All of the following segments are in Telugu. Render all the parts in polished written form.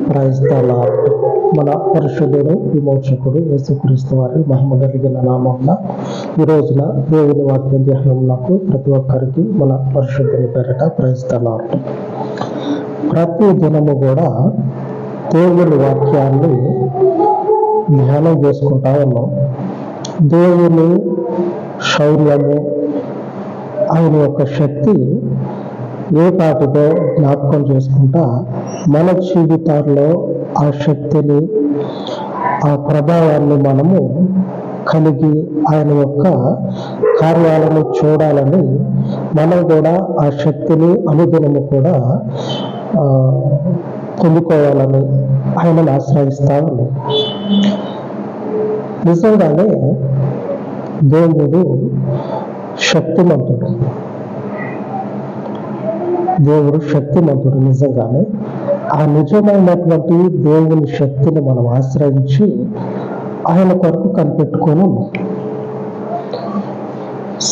Praise the lord. మన పరిశుద్ధుడు విమోచకుడు యేసుక్రీస్తు వారి మహిమ కలిగిన నామమున ఈ రోజున దేవుని వాక్య ధ్యానమునకు ప్రతి ఒక్కరికి మన పరిశుద్ధుని పేరట ప్రైజ్ ద లార్డ్. ప్రతి దినము కూడా దేవుని వాక్యాన్ని ధ్యానం చేసుకుంటా ఉన్నాం. దేవుని శౌర్యము, ఆయన యొక్క శక్తి ఏ పాటితో జ్ఞాపకం చేసుకుంటా మన జీవితాల్లో ఆ శక్తిని, ఆ ప్రభావాన్ని మనము కలిగి ఆయన యొక్క కార్యాలను చూడాలని మనం కూడా ఆ శక్తిని అనుదినము కూడా పొందుకోవాలని ఆయనను ఆశ్రయిస్తా ఉన్నాం. నిజంగానే దేవుడు శక్తిమంతుడు. దేవుడు శక్తిమంతుడు. నిజంగానే ఆ నిజమైనటువంటి దేవుని శక్తిని మనం ఆశ్రయించి ఆయన కొరకు కనిపెట్టుకొని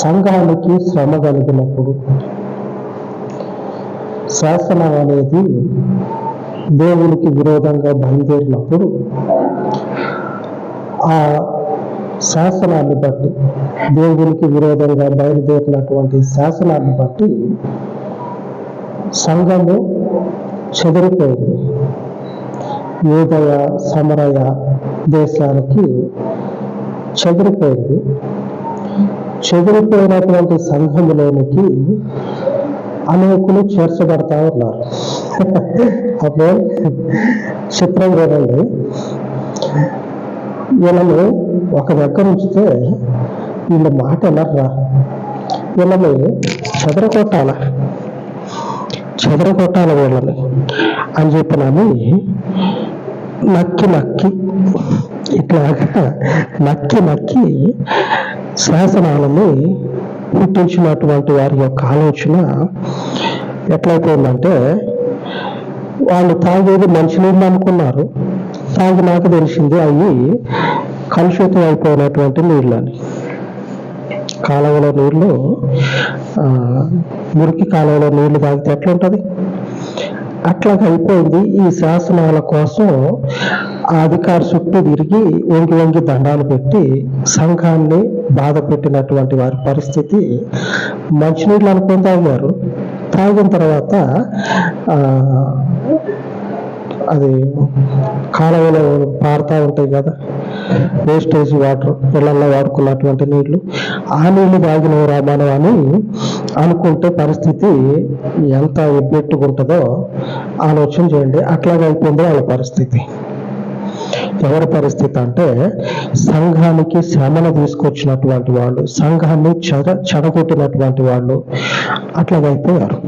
సంఘానికి శ్రమ కలిగినప్పుడు, శాసనం అనేది దేవునికి విరోధంగా బయలుదేరినప్పుడు ఆ శాసనాన్ని బట్టి, దేవునికి విరోధంగా బయలుదేరినటువంటి శాసనాన్ని బట్టి సంఘము చెదిరిపోయింది. యూదయ, సమరయ దేశానికి చెదిరిపోయింది. చెదిరిపోయినటువంటి సంఘములోనికి అనేకులు చేర్చబడతా ఉన్నారు. అప్పుడు చిత్రం కదండి, వీళ్ళని ఒక దగ్గర ఉంచితే వీళ్ళ మాట ఎనర్రా, వీళ్ళని చెదరగొట్టాల వీళ్ళని అని చెప్పినని నక్కి ఇట్లాగా నక్కి శాసనాలని పుట్టించినటువంటి వారి యొక్క ఆలోచన ఎట్లయిపోయిందంటే, వాళ్ళు తాగేది మంచినీళ్ళు అనుకున్నారు. తాగినాక తెలిసింది అవి కలుషితం అయిపోయినటువంటి నీళ్ళని. కాలువలో నీళ్లు, మురికి కాలువలో నీళ్లు తాగితే ఎట్లుంటుంది? అట్లాగ అయిపోయింది. ఈ శాసనాల కోసం ఆ అధికారి చుట్టూ తిరిగి వంగి దండాలు పెట్టి సంఘాన్ని బాధ పెట్టినటువంటి వారి పరిస్థితి. మంచినీళ్ళు అనుకొని తాగారు. తాగిన తర్వాత అది కాలువలో పారుతూ ఉంటాయి కదా, వేస్టేజ్ వాటర్, ఇళ్లలో వాడుకున్నటువంటి నీళ్లు, ఆ నీళ్లు తాగినవరా మనం అని అనుకుంటే పరిస్థితి ఎంత ఎబ్బెట్టుకుంటుందో ఆలోచన చేయండి. అట్లాగే అయిపోయింది వాళ్ళ పరిస్థితి. ఎవరి పరిస్థితి అంటే, సంఘానికి శ్రమను తీసుకొచ్చినటువంటి వాళ్ళు, సంఘాన్ని చెడగొట్టినటువంటి వాళ్ళు అట్లాగైపోయారు.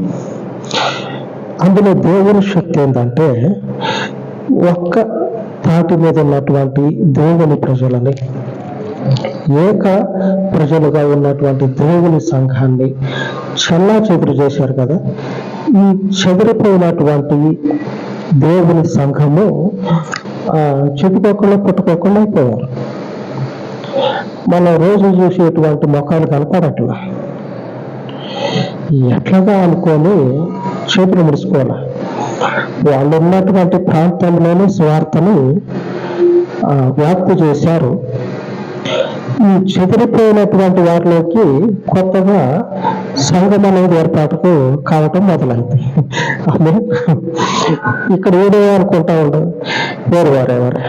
అందులో దేవుని శక్తి ఏంటంటే, ఒక్క తాటి మీద ఉన్నటువంటి దేవుని ప్రజలని, ఏక ప్రజలుగా ఉన్నటువంటి దేవుని సంఘాన్ని చల్లా చెదురు చేశారు కదా. ఈ చెదిరిపోయినటువంటి దేవుని సంఘము చెట్టుకోకుండా పుట్టుకోకుండా అయిపోయారు. మనం రోజు చూసేటువంటి ముఖాలు కనపడట్లా. ఎట్లాగా అనుకొని చేతులు ముడుచుకోవాలి. వాళ్ళు ఉన్నటువంటి ప్రాంతంలోని స్వార్థను వ్యాప్తి చేశారు. ఈ చెదిరిపోయినటువంటి వారిలోకి కొత్తగా సంఘం అనేది ఏర్పాటుకు కావటం మొదలైంది. ఇక్కడ ఏదో అనుకుంటా ఉండు, ఎవరు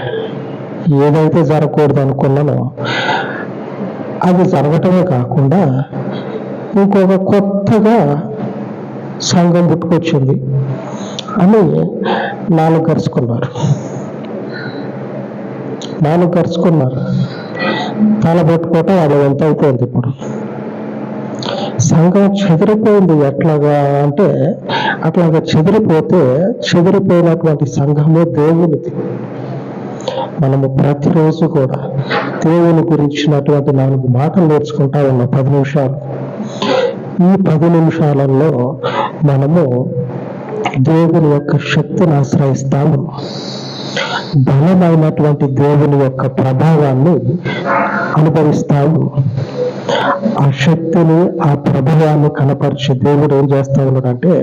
ఏదైతే జరగకూడదు అనుకున్నానో అది జరగటమే కాకుండా ఇంకొక కొత్తగా సంఘం పుట్టుకొచ్చింది అని నాలుగు గరుచుకున్నారు. తల పెట్టుకోవటం అది ఎంత అయిపోయింది. ఇప్పుడు సంఘం చెదిరిపోయింది. ఎట్లాగా అంటే, అట్లాగా చెదిరిపోయినటువంటి సంఘము దేవునిది. మనము ప్రతిరోజు కూడా దేవుని గురించినటువంటి 4 మాటలు నేర్చుకుంటా ఉన్నాం. 10 నిమిషాలు. ఈ 10 నిమిషాలలో మనము దేవుని యొక్క శక్తిని ఆశ్రయిస్తాము. బలమైనటువంటి దేవుని యొక్క ప్రభావాన్ని అనుభవిస్తాము. ఆ శక్తిని, ఆ ప్రభావాన్ని కనపరిచి దేవుడు ఏం చేస్తా ఉన్నాడంటే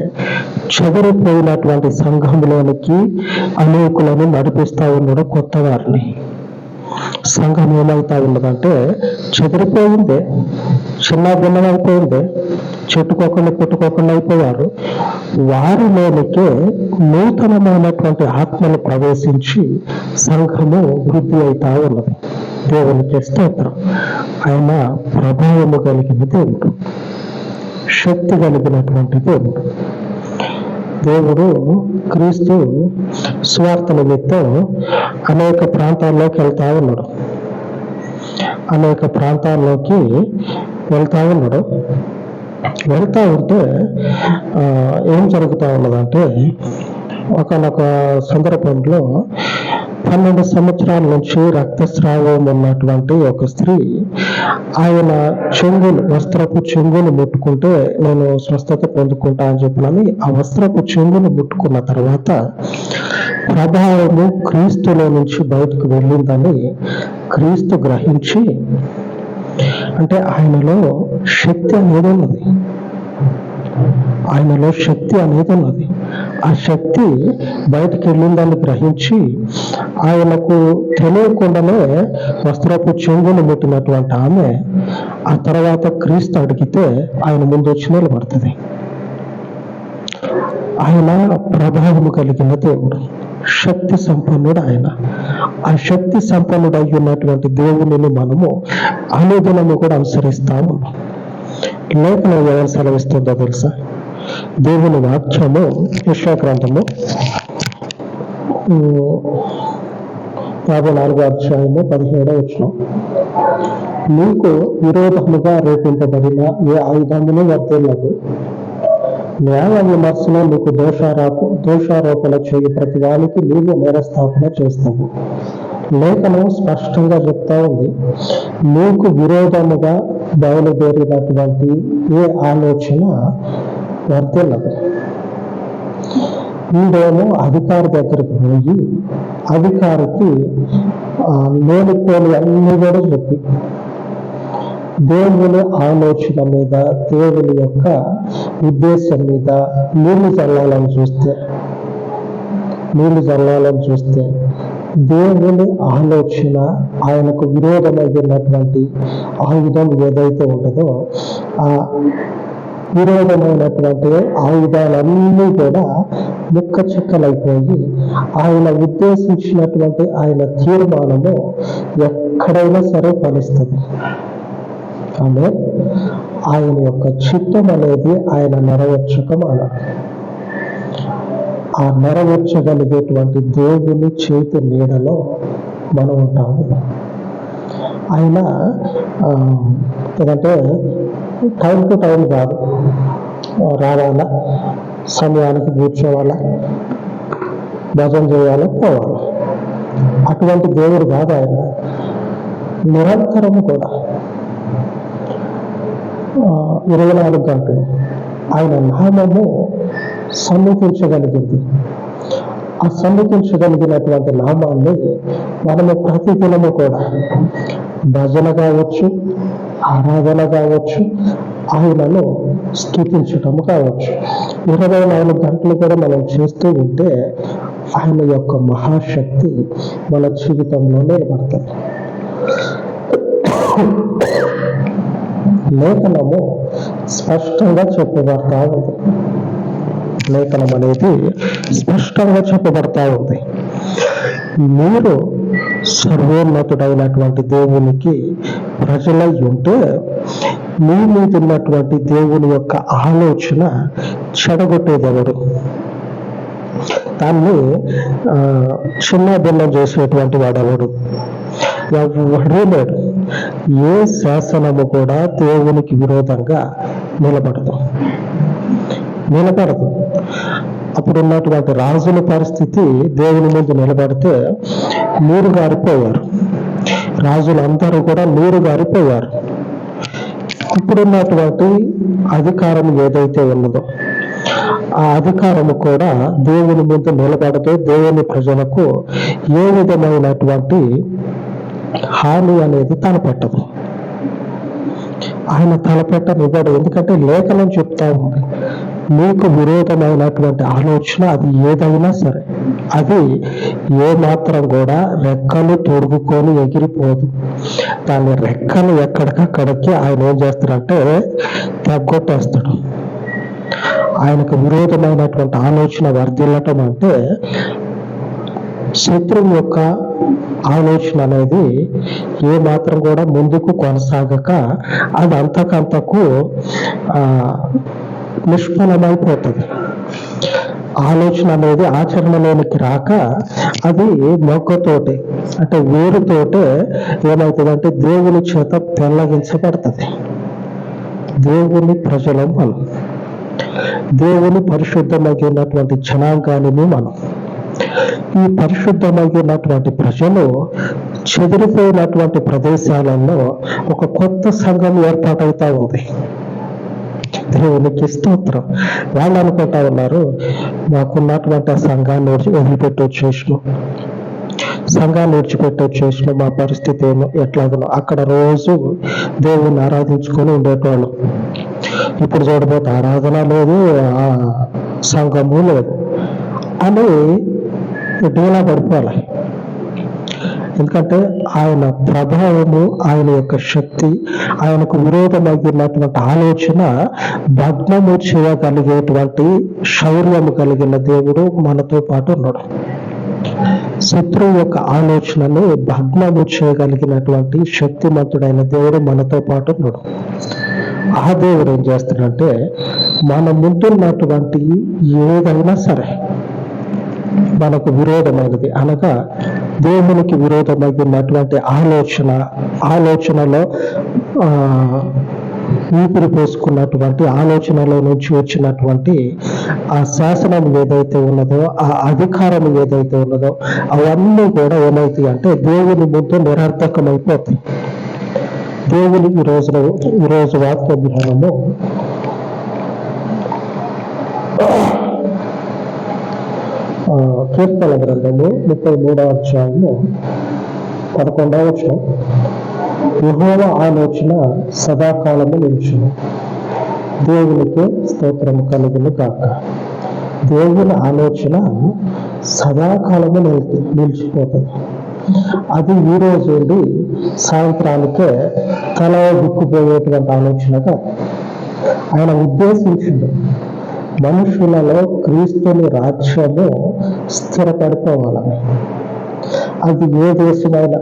చెదరిపోయినటువంటి సంఘంలోనికి అనేకులను నడిపిస్తా ఉన్నాడు, కొత్త వారిని. సంఘం ఏమవుతా ఉన్నదంటే చెదిరిపోయిందే, చిన్న భిన్నమైపోయిందే, చెట్టుకోకుండా పుట్టుకోకుండా అయిపోయారు. వారిలోనికే నూతనమైనటువంటి ఆత్మను ప్రవేశించి సంఘము వృద్ధి అవుతా ఉన్నది. దేవునికి స్తోత్రం. ఆయన ప్రభావము కలిగిన దేవుడు, శక్తి కలిగినటువంటి దేవుడు. దేవుడు క్రీస్తు స్వార్థ నిమిత్తం అనేక ప్రాంతాల్లోకి వెళ్తా ఉన్నాడు. వెళ్తా ఉంటే ఏం జరుగుతా ఉన్నదంటే ఒకనొక సందర్భంలో 12 సంవత్సరాల నుంచి రక్తస్రావం ఉన్నటువంటి ఒక స్త్రీ ఆయన వస్త్రపు చెంగును ముట్టుకుంటే నేను స్వస్థత పొందుకుంటా అని చెప్పినని ఆ వస్త్రపు చెంగును ముట్టుకున్న తర్వాత ప్రభావము క్రీస్తులో నుంచి బయటకు వెళ్ళిందని క్రీస్తు గ్రహించి, అంటే ఆయనలో శక్తి అనేది ఉన్నది, ఆ శక్తి బయటికి వెళ్ళిందని గ్రహించి ఆయనకు తెలియకుండానే వస్త్రపు చెంగును ముట్టినటువంటి ఆమె ఆ తర్వాత క్రీస్తు అడిగితే ఆయన ముందు వచ్చి నిలబడుతుంది. ఆయన ప్రభావము కలిగిన దేవుడు, శక్తి సంపన్నుడు ఆయన. ఆ శక్తి సంపన్నుడు అయి ఉన్నటువంటి దేవుని మనము అనుదినము కూడా అనుసరిస్తాము. లేఖనం ఎవరు సెలవిస్తుందో తెలుసా? దేవుని వాక్యము యెషయా గ్రంథము 54వ అధ్యాయము 17వ వచనం, నీకు విరోధముగా రూపింపబడిన ఏ ఆయుధమును వర్తిల్లదు, న్యాయ విమర్శలో నీకు దోషారోపణ చేయి ప్రతి వానికి నీవు నేరస్థాపన చేస్తావు. లేఖనం స్పష్టంగా చెప్తా ఉంది, నీకు విరోధముగా బయలుదేరినటువంటి ఏ ఆలోచన వర్తిల్లదు. వీడేమో అధికారి దగ్గరికి పోయి అధికారికి లేనిపోని అన్ని కూడా చెప్పి దేవుని ఆలోచన మీద, దేవుని యొక్క ఉద్దేశం మీద నీళ్లు చల్లాలని చూస్తే దేవుని ఆలోచన, ఆయనకు విరోధమైనటువంటి ఆయుధం ఏదైతే ఉంటుందో ఆ విరోధమైనటువంటి ఆయుధాలన్నీ కూడా ముక్క చెక్కలైపోయి ఆయన ఉద్దేశించినటువంటి ఆయన తీర్మానము ఎక్కడైనా సరే ఫలిస్తుంది. కానీ ఆయన యొక్క చిత్తం అనేది ఆయన నెరవేర్చకం అన్నాడు. ఆ నెరవేర్చగలిగేటువంటి దేవుని చేతి నీడలో మనం ఉంటాము. ఆయన ఏదంటే టైం టు టైం కాదు, రావాలా, సమయానికి కూర్చోవాలా, భజన చేయాలా, పోవాలా, అటువంటి దేవుడు కాదు ఆయన. నిరంతరము కూడా 24 గంటలు ఆయన నామము సన్నిధించగలిగింది. ఆ సన్నిధించగలిగినటువంటి నామాన్ని మనము ప్రతిదినము కూడా భజన కావచ్చు, ఆరాధన కావచ్చు, ఆయనను స్తుతించటము కావచ్చు, 24 గంటలు కూడా మనం చేస్తూ ఉంటే ఆయన యొక్క మహాశక్తి మన జీవితంలో నిలబడుతుంది. లేఖనము స్పష్టంగా చెప్పబడతా ఉంది. లేఖనం అనేది స్పష్టంగా చెప్పబడతా ఉంది. మీరు సర్వోన్నతుడైనటువంటి దేవునికి ప్రజలై ఉంటే మీ మీద ఉన్నటువంటి దేవుని యొక్క ఆలోచన చెడగొట్టేదెవడు? దాన్ని చిన్న భిన్నం చేసేటువంటి వాడెవడు? ఎవడూ లేడు. ఏ శాసనము కూడా దేవునికి విరోధంగా నిలబడదు. అప్పుడు ఉన్నటువంటి రాజుల పరిస్థితి దేవుని ముందు నిలబడితే నీరు గారిపోయారు. రాజులందరూ కూడా నీరు గారిపోయారు. ఇప్పుడున్నటువంటి అధికారం ఏదైతే ఉన్నదో ఆ అధికారము కూడా దేవుని ముందు నిలబడితే దేవుని ప్రజలకు ఏ విధమైనటువంటి హాని అనేది తలపెట్టదు. ఆయన తలపెట్టనివ్వడు. ఎందుకంటే లేఖనం చెప్తా ఉంది, మీకు విరోధమైనటువంటి ఆలోచన అది ఏదైనా సరే, అది ఏ మాత్రం కూడా రెక్కలు తొడుగుకొని ఎగిరిపోదు. దాని రెక్కలు ఎక్కడికక్కడికి ఆయన ఏం చేస్తాడంటే తగ్గొట్టేస్తాడు. ఆయనకు విరోధమైనటువంటి ఆలోచన వర్ధిల్లటం అంటే శత్రువు యొక్క ఆలోచన అనేది ఏ మాత్రం కూడా ముందుకు కొనసాగక అది అంతకంతకు నిష్ఫలమైపోతుంది. ఆలోచన అనేది ఆచరణలోనికి రాక అది మొక్కతోటే అంటే వేరుతోటే ఏమవుతుందంటే దేవుని చేత పెళ్ళగించబడుతుంది. దేవుని ప్రజలం మనం, దేవుని పరిశుద్ధమైనటువంటి జనాంగాన్ని మనం. ఈ పరిశుద్ధమైనటువంటి ప్రజలు చెదిరిపోయినటువంటి ప్రదేశాలలో ఒక కొత్త సంఘం ఏర్పాటవుతా ఉంది. దేవునికి స్తోత్రం. వాళ్ళు అనుకుంటా ఉన్నారు, మాకున్నటువంటి ఆ సంఘాన్ని వదిలిపెట్టి వచ్చేసినాం, సంఘాన్ని విడిచిపెట్టి వచ్చేసినాం, మా పరిస్థితి ఏమో ఎట్లాగో అక్కడ రోజు దేవుణ్ణి ఆరాధించుకొని ఉండేటోళ్ళు. ఇప్పుడు చూడబోతే ఆరాధన లేదు, ఆ సంఘము లేదు అని డీలా పడిపోవాలి. ఎందుకంటే ఆయన ప్రభావము, ఆయన యొక్క శక్తి, ఆయనకు విరోధమైనటువంటి ఆలోచన భగ్నము చేయగలిగేటువంటి శౌర్యము కలిగిన దేవుడు మనతో పాటు ఉన్నాడు. శత్రువు యొక్క ఆలోచనను భగ్నము చేయగలిగినటువంటి శక్తిమంతుడైన దేవుడు మనతో పాటు ఉన్నాడు. ఆ దేవుడు ఏం చేస్తాడంటే మన ముందున్నటువంటి ఏదైనా సరే మనకు విరోధమైనది అనగా దేవునికి విరోధమైనటువంటి ఆలోచనలో ఊపిరి పోసుకున్నటువంటి ఆలోచనలో నుంచి వచ్చినటువంటి ఆ శాసనం ఏదైతే ఉన్నదో, ఆ అధికారం ఏదైతే ఉన్నదో అవన్నీ కూడా ఏమవుతాయి అంటే దేవుని ముందు నిరర్థకమైపోతాయి. దేవుని ఈరోజు వాక్య ధ్యానము కీర్తన గ్రంథము 33వ అధ్యాయము 11వ వచనం. యెహోవా ఆలోచన సదాకాలము నిలుచును, దేవునికి స్తోత్రము కలుగును గాక. దేవుని ఆలోచన సదాకాలము నిలిచిపోతుంది. అది ఈ రోజు నుండి సాయంత్రానికే తల దిక్కుపోయేటువంటి ఆలోచనగా ఆయన ఉద్దేశించింది. మనుషులలో క్రీస్తుని రాజ్యము స్థిరపడిపోవాలని. అది ఏ దేశమైనా,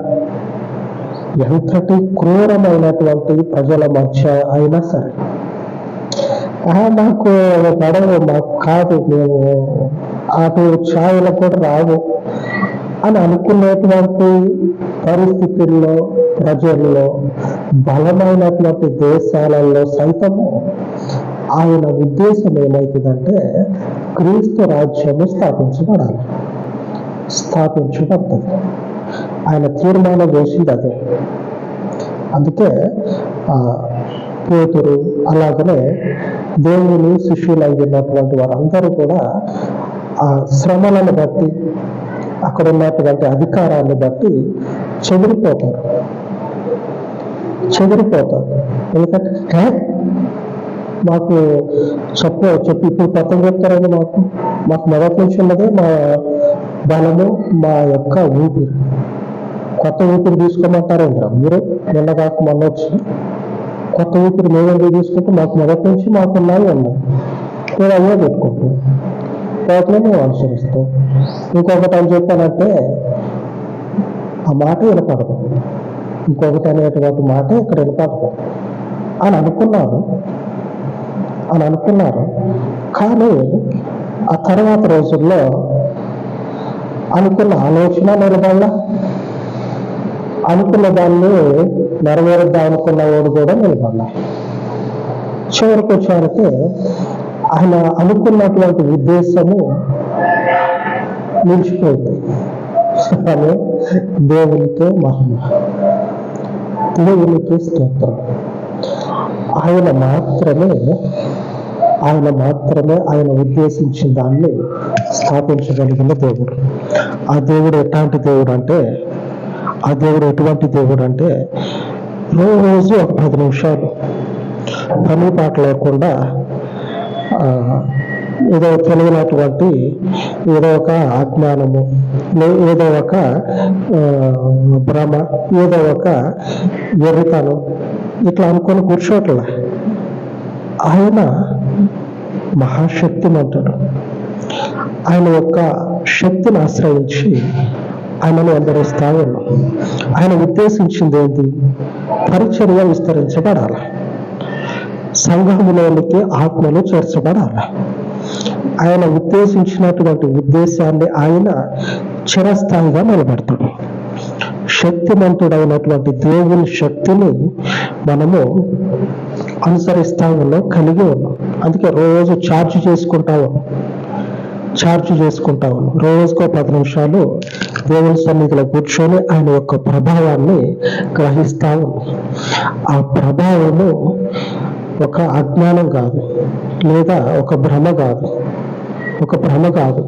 ఎంతటి క్రూరమైనటువంటి ప్రజల మధ్య అయినా సరే, మాకు పడవు, మాకు కాదు, మేము అటు ఛాయలు కూడా రావు అని అనుకునేటువంటి పరిస్థితుల్లో, ప్రజల్లో, బలమైనటువంటి దేశాలలో సైతము ఆయన ఉద్దేశం ఏమవుతుందంటే క్రీస్తు రాజ్యము స్థాపించబడుతుంది. ఆయన తీర్మానం చేసింది అదే. అందుకే పేతురు అలాగనే దేవుని శిష్యులైనటువంటి వారందరూ కూడా ఆ శ్రమలను బట్టి, అక్కడ ఉన్నటువంటి అధికారాన్ని బట్టి చెదిరిపోతారు. ఎందుకంటే మాకు చెప్పి ఇప్పుడు కొత్తగా చెప్తారని మాకు మొదటి నుంచి ఉన్నదే మా బలము, మా యొక్క ఊపిరి. కొత్త ఊపిరి తీసుకోమంటారేంద్ర మీరు? నిన్న కాక మొన్న వచ్చి కొత్త ఊపిరి మేమేందుకు తీసుకుంటే మాకు మొదటి నుంచి మాకున్నాయి అన్నాం. మేము అయ్యే పెట్టుకుంటాం, వాటిలో మేము అనుసరిస్తాం. ఇంకొకటి అని చెప్పానంటే ఆ మాట వినపడదు, ఇంకొకటి అనేటువంటి మాట ఇక్కడ వినపడదు అని అనుకున్నారు. కానీ ఆ తర్వాత రోజుల్లో అనుకున్న ఆలోచన నిలబడాల, అనుకున్న దాన్ని నెరవేరుద్దాం అనుకున్న వాడు కూడా నిలబడాల. చివరికి వచ్చానికి ఆయన అనుకున్నటువంటి ఉద్దేశము నిలిచిపోయింది. కానీ దేవునికే మహిమ, దేవునికి స్తోత్రం. ఆయన మాత్రమే ఉద్దేశించిన దాన్ని స్థాపించగలిగిన దేవుడు. ఆ దేవుడు ఎట్లాంటి దేవుడు అంటే, ఎటువంటి దేవుడు అంటే రోజు ఒక 10 నిమిషాలు పని పాట లేకుండా ఏదో తెలియనటువంటి ఏదో ఒక అజ్ఞానము, ఏదో ఒక భ్రమ, ఏదో ఒక ఎర్రితనం ఇట్లా అనుకొని కూర్చోట్ల. ఆయన మహాశక్తిమంతుడు. ఆయన యొక్క శక్తిని ఆశ్రయించి ఆయనను వెంబడిస్తా ఉన్నాం. ఆయన ఉద్దేశించింది ఏంటి? పరిచర్య విస్తరించబడాలి, సంఘములోనికి ఆత్మలు చేర్చబడాలి. ఆయన ఉద్దేశించినటువంటి ఉద్దేశాన్ని ఆయన చిరస్థాయిగా నిలబెడతాడు. శక్తిమంతుడైనటువంటి దేవుని శక్తిని మనము అనుసరిస్తా ఉన్నాం, కలిగి ఉన్నాం. అందుకే రోజు ఛార్జ్ చేసుకుంటా ఉన్నాం. రోజుకో 10 నిమిషాలు దేవుని సన్నిధిలో కూర్చొని ఆయన యొక్క ప్రభావాన్ని గ్రహిస్తా ఉన్నాం. ఆ ప్రభావము ఒక అజ్ఞానం కాదు, లేదా ఒక భ్రమ కాదు.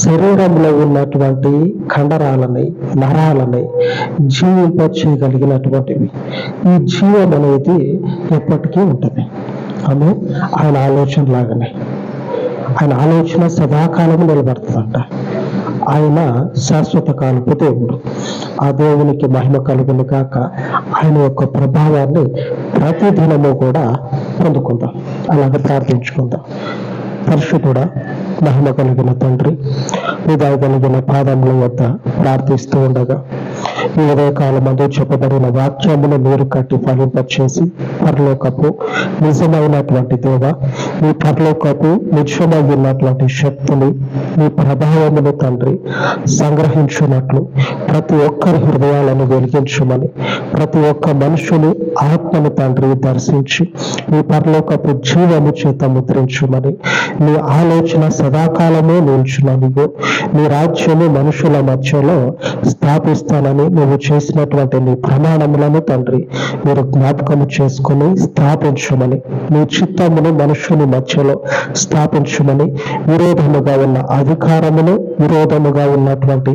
శరీరంలో ఉన్నటువంటి కండరాలని, నరాలని జీవింపచేయగలిగినటువంటివి. ఈ జీవం అనేది ఎప్పటికీ ఉంటుంది. ఆమె ఆయన ఆలోచన లాగానే. ఆయన ఆలోచన సదాకాలము నిలబడుతుందంట. ఆయన శాశ్వత కాలపు దేవుడు. ఆ దేవునికి మహిమ కలుగును కాక. ఆయన యొక్క ప్రభావాన్ని ప్రతిదినము కూడా పొందుకుందాం. అలాగే ప్రార్థించుకుందాం. పరిశుద్ధుడా, మహిమ కలిగిన తండ్రి, హృదయ కలిగిన పాదముల వద్ద ప్రార్థిస్తూ ఉండగా ఈ ఉదయకాలమందు చెప్పబడిన వాక్యమును నీరు కట్టి ఫలింపచేసి పరలోకపు నిజమైనటువంటి దేవ, మీ పరలోకపు నిజమై ఉన్నటువంటి శక్తిని, మీ ప్రభావమును తండ్రి సంగ్రహించున్నట్లు ప్రతి ఒక్కరి హృదయాలను వెలిగించమని, ప్రతి ఒక్క మనుషుని ఆత్మను తండ్రి దర్శించి మీ పరలోకపు జీవము చేత ముద్రించమని, నీ ఆలోచన సదాకాలమే నిల్చున్నదిగో, నీ రాజ్యము మనుషుల మధ్యలో స్థాపిస్తానని నువ్వు చేసినటువంటి నీ ప్రమాణములను తండ్రి మీరు జ్ఞాపకము చేసుకుని స్థాపించమని, నీ చిత్తమును మనుషుని మధ్యలో స్థాపించమని, విరోధముగా ఉన్న అధికారమును, విరోధముగా ఉన్నటువంటి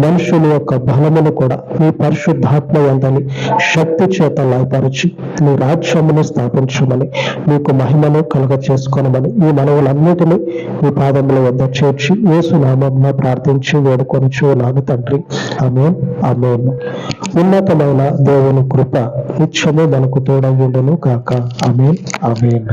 మనుషుని యొక్క బలమును కూడా మీ పరిశుద్ధాత్మ యందని శక్తి చేత లయపరిచి నీ రాజ్యమును స్థాపించమని, మీకు మహిమను కలుగ చేసుకోనమని ఈ మనవులన్నిటినీ మీ పాదముల వద్ద చేర్చి యేసు నామమున ప్రార్థించి వేడుకొనుచున్నాను తండ్రి. ఆమేన్, ఆమేన్. ఉన్నతమైన దేవుని కృప నిత్యము మనకు తోడయుండును కాక. ఆమేన్, ఆమేన్.